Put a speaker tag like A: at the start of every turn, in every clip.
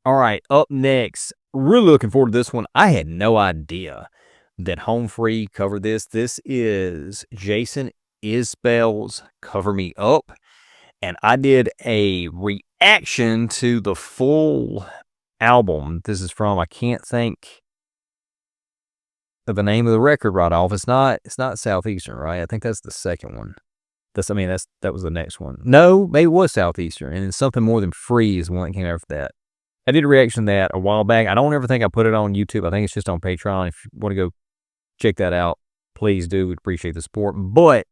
A: All right, up next, really looking forward to this one. I had no idea that Home Free covered this. This is Jason Isbell's Cover Me Up, and I did a reaction to the full album. This is from, I can't think of the name of the record right off. It's not Southeastern, right? I think that's the second one. That was the next one. No, maybe it was Southeastern, and it's Something More Than Free is the one that came after that. I did a reaction to that a while back. I don't ever think I put it on YouTube. I think it's just on Patreon. If you want to go check that out, please do. We'd appreciate the support. But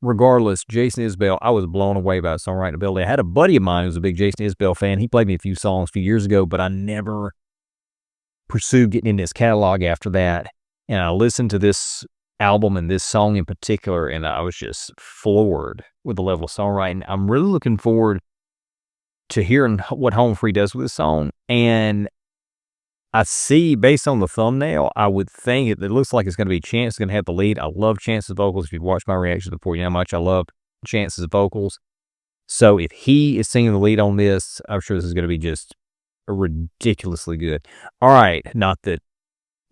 A: regardless, Jason Isbell, I was blown away by his songwriting ability. I had a buddy of mine who was a big Jason Isbell fan. He played me a few songs a few years ago, but I never pursued getting into his catalog after that. And I listened to this album and this song in particular, and I was just floored with the level of songwriting. I'm really looking forward to hearing what Home Free does with this song. And I see, based on the thumbnail, I would think it looks like it's going to be Chance going to have the lead. I love Chance's vocals. If you've watched my reactions before, you know how much I love Chance's vocals. So if he is singing the lead on this, I'm sure this is going to be just ridiculously good. All right, not that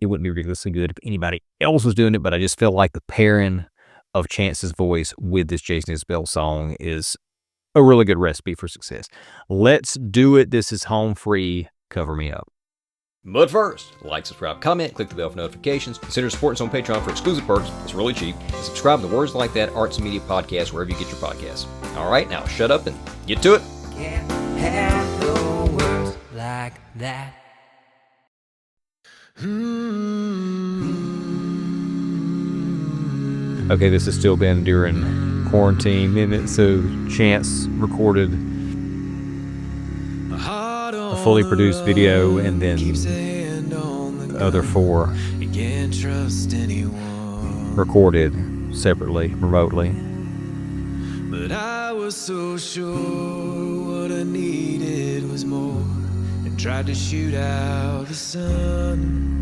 A: it wouldn't be ridiculously good if anybody else was doing it, but I just feel like the pairing of Chance's voice with this Jason Isbell song is a really good recipe for success. Let's do it. This is Home Free, Cover Me Up.
B: But first, like, subscribe, comment, click the bell for notifications. Consider supporting us on Patreon for exclusive perks. It's really cheap. And subscribe to Words Like That Arts and Media Podcast wherever you get your podcasts. All right, now shut up and get to it.
C: Can't handle words like that.
A: Okay, this has still been during quarantine, isn't it? So Chance recorded a fully produced video, and then the other four recorded separately, remotely.
D: But I was so sure what I needed was more, and tried to shoot out the sun.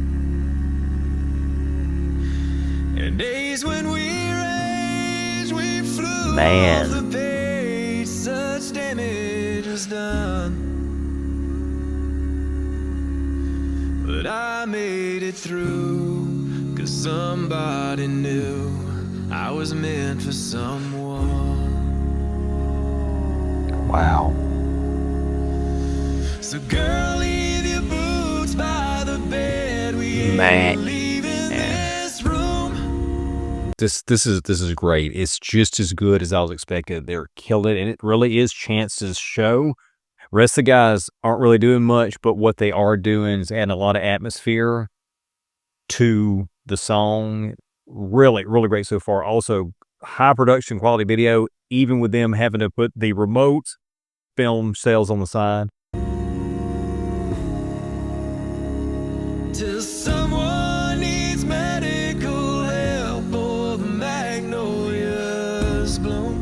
D: And days when we raged, we flew
A: Man.
D: off the page, such damage was done. But I made it through, 'cause somebody knew I was meant for someone.
A: Wow.
D: So girl, leave your boots by the bed. We ain't
A: Man.
D: leaving this room.
A: This is great. It's just as good as I was expecting. They're killing it, and it really is Chance's show. Rest of the guys aren't really doing much, but what they are doing is adding a lot of atmosphere to the song. Really, really great so far. Also, high production quality video, even with them having to put the remote film cells on the side.
D: Till someone needs medical help or the magnolias bloom.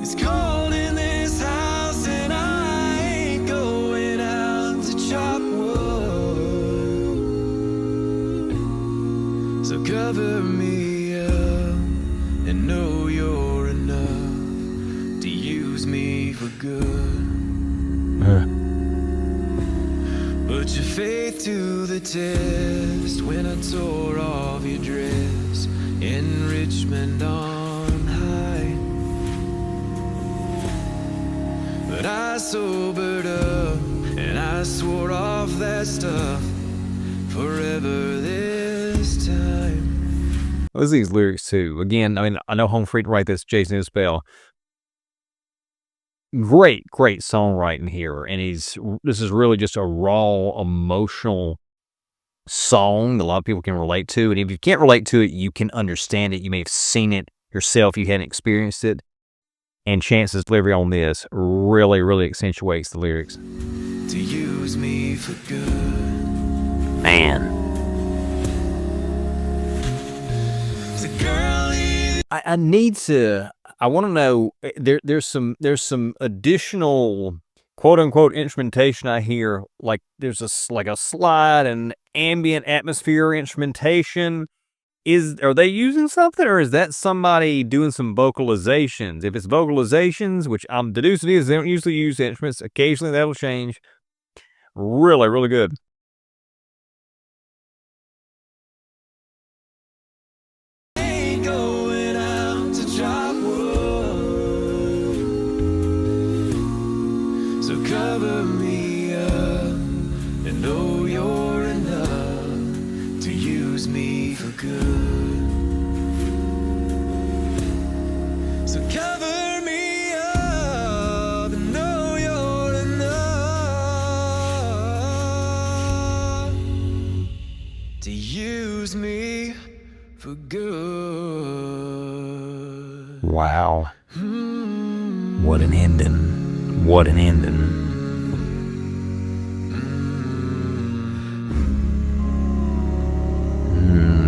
D: It's cold in this house and I ain't going out to chop wood. So cover me up and know you're enough to use me for good. Put your faith to the test when I tore off your dress in Richmond on high. But I sobered up and I swore off that stuff forever this time.
A: What's these lyrics too? Again, I mean, I know Home Free to write this, Jason Isbell. Great songwriting here, and this is really just a raw, emotional song that a lot of people can relate to. And if you can't relate to it, you can understand it. You may have seen it yourself. You hadn't experienced it. And Chance's delivery on this really, really accentuates the lyrics.
D: To use me for good.
A: Man.
D: So girl,
A: I want to know, there's some additional quote unquote instrumentation I hear, like there's like a slide and ambient atmosphere instrumentation, Are they using something, or is that somebody doing some vocalizations? If it's vocalizations, which I'm deducing is, they don't usually use instruments. Occasionally that'll change. Really, really good.
D: Ain't going out to chop wood, so cover me up and know you're enough to use me for good. So cover me up and know you're enough to use me for good.
A: Wow. What an ending. What an ending.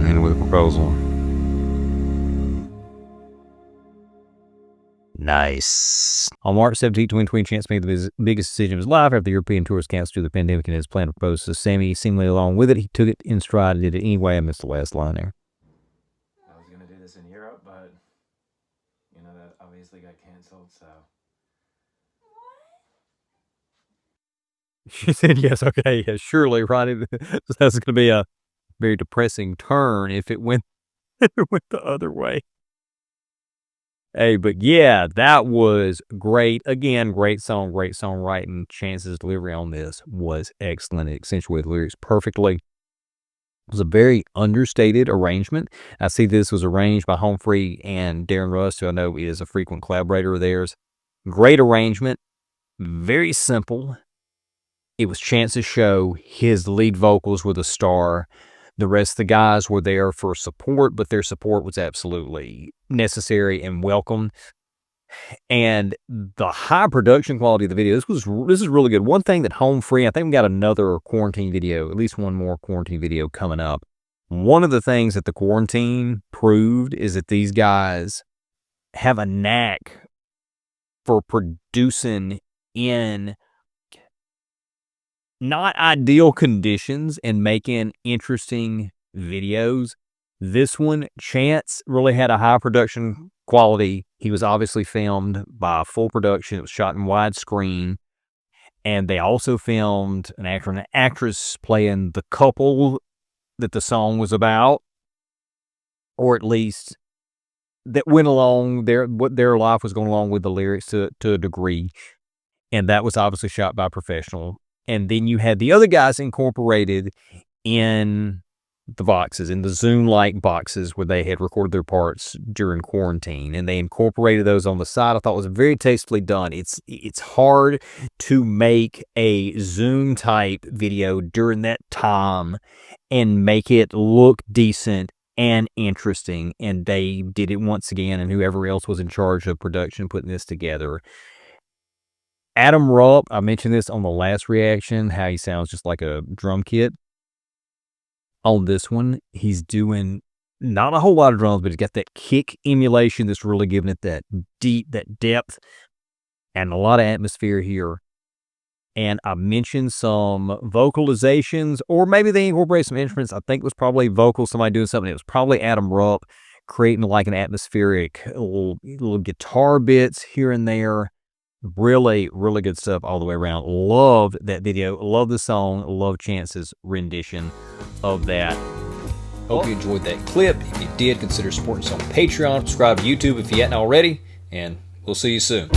A: And with a proposal. Nice. On March 17, 2020, Chance made the biggest decision of his life after the European tour was canceled due to the pandemic, and his plan to propose to Sammy seemingly along with it. He took it in stride and did it anyway. I missed the last line there.
E: I was going to do this in Europe, but, you know, that obviously got canceled, so.
A: She said yes, okay, yeah, surely, right? That's going to be a very depressing turn if it went, if it went the other way. Hey, but yeah, that was great. Again, great songwriting. Chance's delivery on this was excellent. It accentuated the lyrics perfectly. It was a very understated arrangement. I see this was arranged by Humphrey and Darren Rust, who I know is a frequent collaborator of theirs. Great arrangement. Very simple. It was Chance's show. His lead vocals were the star. The rest of the guys were there for support, but their support was absolutely necessary and welcome. And the high production quality of the video, this is really good. One thing that Home Free, I think we got another quarantine video, at least one more quarantine video coming up. One of the things that the quarantine proved is that these guys have a knack for producing in not ideal conditions and making interesting videos. This one, Chance really had a high production quality. He was obviously filmed by full production. It was shot in widescreen. And they also filmed an actor and an actress playing the couple that the song was about, or at least that went along what their life was going along with the lyrics to a degree. And that was obviously shot by a professional. And then you had the other guys incorporated in the boxes, in the Zoom-like boxes where they had recorded their parts during quarantine, and they incorporated those on the side. I thought it was very tastefully done. It's hard to make a Zoom-type video during that time and make it look decent and interesting, and they did it once again, and whoever else was in charge of production putting this together. Adam Rupp, I mentioned this on the last reaction, how he sounds just like a drum kit. On this one, he's doing not a whole lot of drums, but he's got that kick emulation that's really giving it that depth, and a lot of atmosphere here. And I mentioned some vocalizations, or maybe they incorporate some instruments. I think it was probably vocals, somebody doing something. It was probably Adam Rupp creating like an atmospheric little guitar bits here and there. Really, really good stuff all the way around. Loved that video. Love the song. Love Chance's rendition of that.
B: Hope you enjoyed that clip. If you did, consider supporting us on Patreon. Subscribe to YouTube if you hadn't already. And we'll see you soon.